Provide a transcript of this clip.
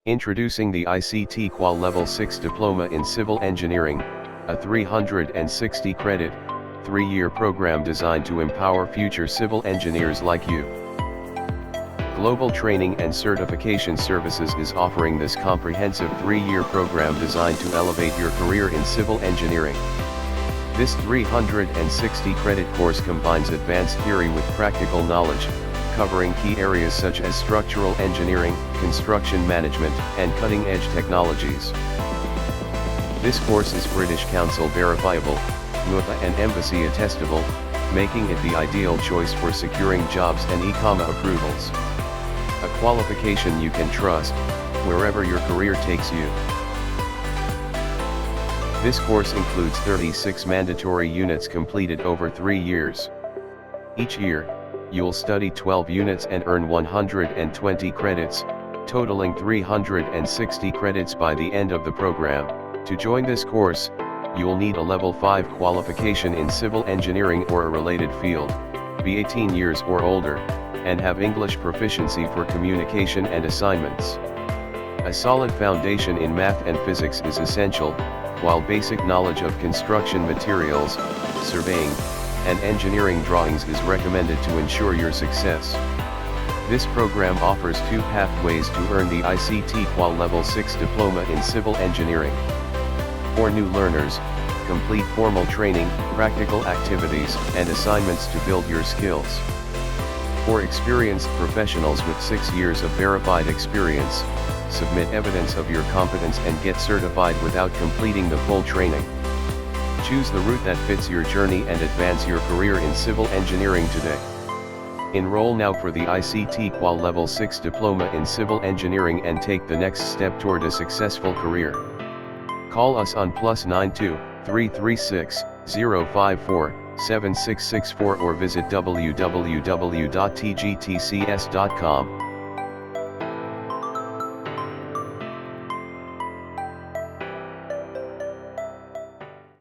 Introducing the ICTQual Level 6 Diploma in Civil Engineering, a 360-credit, 3-year program designed to empower future civil engineers like you. Global Training and Certification Services is offering this comprehensive 3-year program designed to elevate your career in civil engineering. This 360-credit course combines advanced theory with practical knowledge, covering key areas such as structural engineering, construction management, and cutting-edge technologies. This course is British Council verifiable, 𝒂𝒑 and embassy attestable, making it the ideal choice for securing jobs and 𝒂𝒐 approvals. A qualification you can trust, wherever your career takes you. This course includes 36 mandatory units completed over 3 years. Each year, you'll study 12 units and earn 120 credits, totaling 360 credits by the end of the program. To join this course, you'll need a Level 5 qualification in civil engineering or a related field, be 18 years or older, and have English proficiency for communication and assignments. A solid foundation in math and physics is essential, while basic knowledge of construction materials, surveying, and engineering drawings is recommended to ensure your success. This program offers 2 pathways to earn the ICTQual Level 6 Diploma in Civil Engineering. For new learners, complete formal training, practical activities, and assignments to build your skills. For experienced professionals with 6 years of verified experience, submit evidence of your competence and get certified without completing the full training. Choose the route that fits your journey and advance your career in civil engineering today. Enroll now for the ICTQual Level 6 Diploma in Civil Engineering and take the next step toward a successful career. Call us on +92 336 054 7664 or visit www.tgtcs.com.